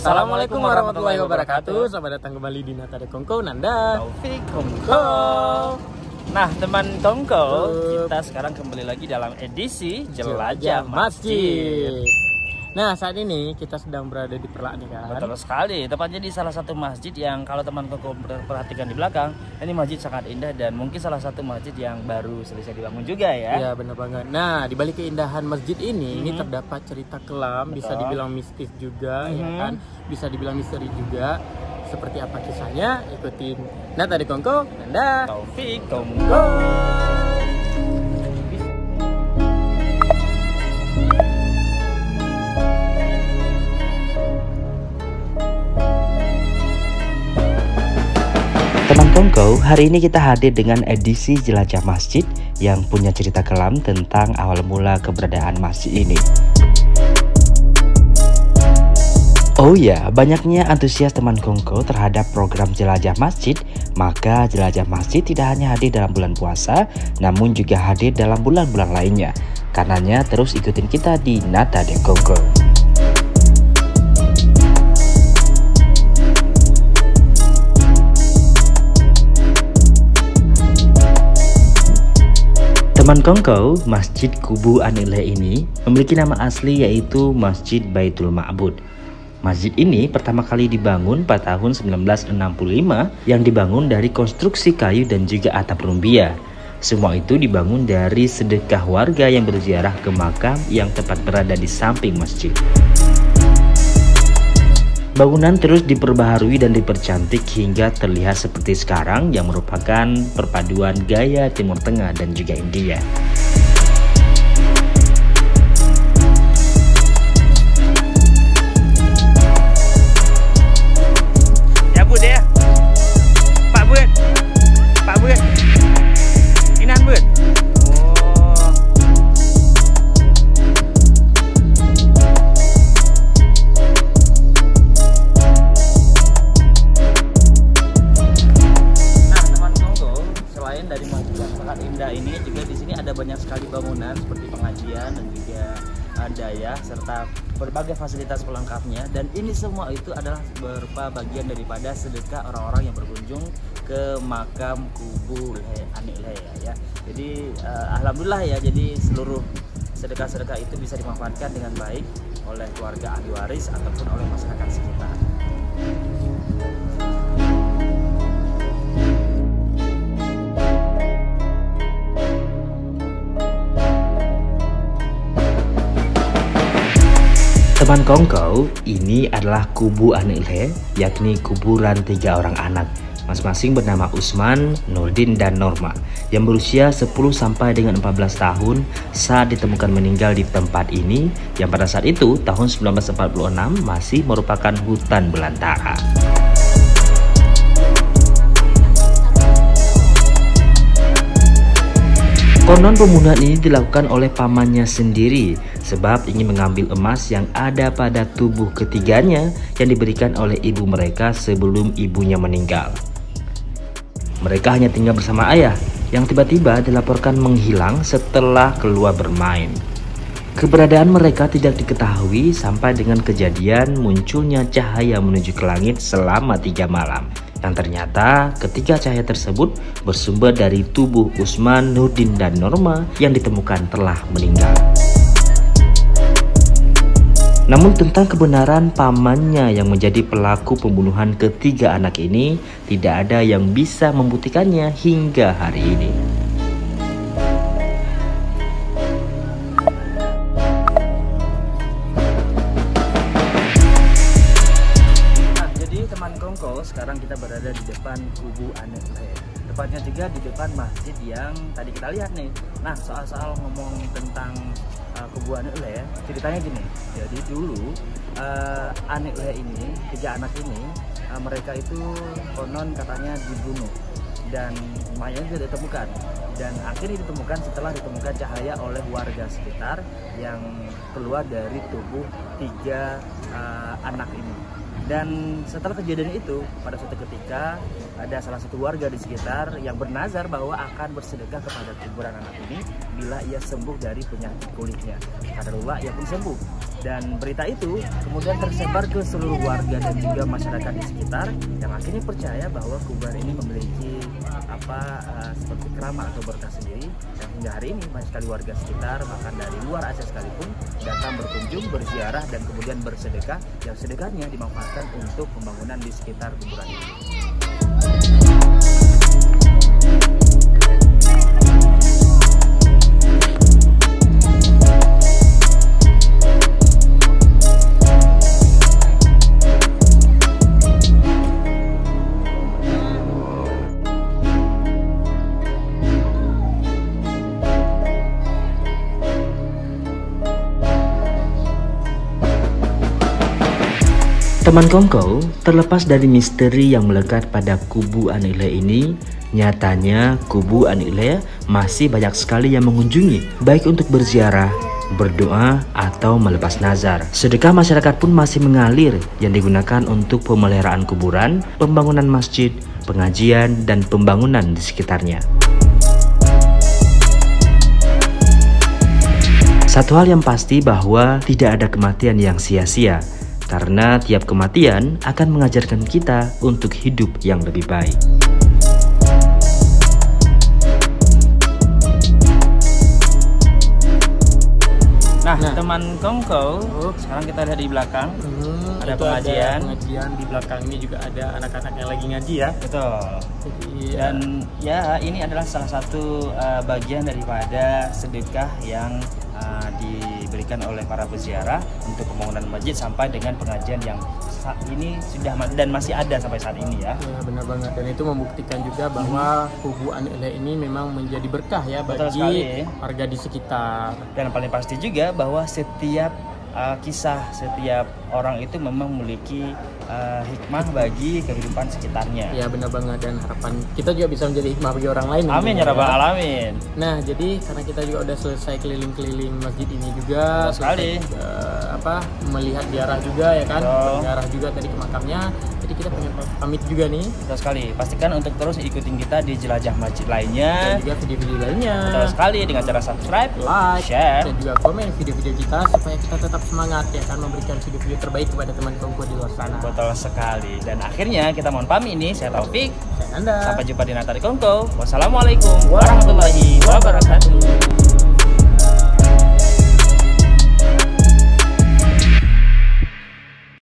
Assalamualaikum warahmatullahi wabarakatuh. Selamat datang kembali di Nata de Kongko, Nanda Taufik Kongko. Nah teman Kongko, kita sekarang kembali lagi dalam edisi Jelajah Masjid. Nah saat ini kita sedang berada di Perlak nih kan. Betul sekali, tepatnya di salah satu masjid yang kalau teman Kongko perhatikan di belakang, ini masjid sangat indah dan mungkin salah satu masjid yang baru selesai dibangun juga ya. Iya benar banget. Nah di balik keindahan masjid ini terdapat cerita kelam, bisa dibilang mistis juga ya kan, bisa dibilang misteri juga. Seperti apa kisahnya? Ikutin Nata de Kongko, Nanda Taufik Kongko. Teman Kongko, hari ini kita hadir dengan edisi Jelajah Masjid yang punya cerita kelam tentang awal mula keberadaan masjid ini. Oh ya, banyaknya antusias teman Kongko terhadap program Jelajah Masjid, maka Jelajah Masjid tidak hanya hadir dalam bulan puasa, namun juga hadir dalam bulan-bulan lainnya. Karenanya terus ikutin kita di Nata de Kongko. Teman Kongko, Masjid Kubu An-Ileh ini memiliki nama asli yaitu Masjid Baitul Ma'bud. Masjid ini pertama kali dibangun pada tahun 1965 yang dibangun dari konstruksi kayu dan juga atap rumbia. Semua itu dibangun dari sedekah warga yang berziarah ke makam yang tepat berada di samping masjid. Bangunan terus diperbaharui dan dipercantik hingga terlihat seperti sekarang yang merupakan perpaduan gaya Timur Tengah dan juga India. Ya Bud ya, Pak Bud, Pak Bud, Inan Bud. Ini juga di sini ada banyak sekali bangunan seperti pengajian dan juga daya serta berbagai fasilitas pelengkapnya, dan ini semua itu adalah berupa bagian daripada sedekah orang-orang yang berkunjung ke makam Kubu An-Ileh ya. Jadi alhamdulillah ya, jadi seluruh sedekah-sedekah itu bisa dimanfaatkan dengan baik oleh keluarga ahli waris ataupun oleh masyarakat sekitar. Teman Kongko, ini adalah Kubu An-Ileh, yakni kuburan 3 orang anak, masing-masing bernama Usman, Nurdin, dan Norma, yang berusia 10 sampai dengan 14 tahun saat ditemukan meninggal di tempat ini, yang pada saat itu tahun 1946 masih merupakan hutan belantara. Konon pembunuhan ini dilakukan oleh pamannya sendiri sebab ingin mengambil emas yang ada pada tubuh ketiganya yang diberikan oleh ibu mereka sebelum ibunya meninggal. Mereka hanya tinggal bersama ayah yang tiba-tiba dilaporkan menghilang setelah keluar bermain. Keberadaan mereka tidak diketahui sampai dengan kejadian munculnya cahaya menuju ke langit selama 3 malam. Dan ternyata ketiga cahaya tersebut bersumber dari tubuh Usman, Nurdin, dan Norma yang ditemukan telah meninggal. Namun tentang kebenaran pamannya yang menjadi pelaku pembunuhan ketiga anak ini tidak ada yang bisa membuktikannya hingga hari ini. Sekarang kita berada di depan Kubu An-Ileh, tepatnya juga di depan masjid yang tadi kita lihat nih. Nah, soal ngomong tentang Kubu An-Ileh, ceritanya gini. Jadi dulu An-Ileh ini, 3 anak ini, mereka itu konon katanya dibunuh dan mayatnya tidak ditemukan. Dan akhirnya ditemukan setelah ditemukan cahaya oleh warga sekitar yang keluar dari tubuh 3 anak ini. Dan setelah kejadian itu, pada suatu ketika ada salah satu warga di sekitar yang bernazar bahwa akan bersedekah kepada kuburan anak ini bila ia sembuh dari penyakit kulitnya. Qadarullah, ia pun sembuh. Dan berita itu kemudian tersebar ke seluruh warga dan juga masyarakat di sekitar yang akhirnya percaya bahwa kuburan ini memiliki seperti keramat atau berkah sendiri. Dan hingga hari ini banyak sekali warga sekitar bahkan dari luar Aceh sekalipun datang berkunjung, berziarah dan kemudian bersedekah, yang sedekahnya dimanfaatkan untuk pembangunan di sekitar kuburan ini. Teman Kongko, terlepas dari misteri yang melekat pada kubu Anek Lea ini, nyatanya kubu Anek Lea masih banyak sekali yang mengunjungi, baik untuk berziarah, berdoa, atau melepas nazar. Sedekah masyarakat pun masih mengalir yang digunakan untuk pemeliharaan kuburan, pembangunan masjid, pengajian, dan pembangunan di sekitarnya. Satu hal yang pasti bahwa tidak ada kematian yang sia-sia, karena tiap kematian akan mengajarkan kita untuk hidup yang lebih baik. Nah, teman Kongko, sekarang kita lihat di belakang ada pengajian. Ada pengajian di belakang ini juga ada anak-anak yang lagi ngaji ya. Betul. Dan ya ini adalah salah satu bagian daripada sedekah yang diberikan oleh para peziarah untuk pembangunan masjid sampai dengan pengajian yang saat ini sudah dan masih ada sampai saat ini ya. Ya benar banget, dan itu membuktikan juga bahwa kubu Anek Lea ini memang menjadi berkah ya bagi warga di sekitar. Dan paling pasti juga bahwa setiap kisah setiap orang itu memang memiliki hikmah bagi kehidupan sekitarnya. Ya benar banget, dan harapan kita juga bisa menjadi hikmah bagi orang lain. Amin ya rabbal alamin. Nah, jadi karena kita juga udah selesai keliling-keliling masjid ini juga, sekali melihat ziarah juga ya kan, ziarah juga tadi ke makamnya. Jadi kita pengen pamit juga nih. Betul sekali. Pastikan untuk terus ikutin kita di jelajah masjid lainnya dan juga video-video lainnya. Betul sekali, dengan cara subscribe, like, share, dan juga komen video-video kita supaya kita tetap semangat ya kan memberikan video-video terbaik kepada teman Kongko di luar sana. Betul sekali. Dan akhirnya kita mohon pamit nih. Saya Taufik. Saya Nanda. Sampai jumpa di Nata di Kongko. Wassalamualaikum warahmatullahi wabarakatuh.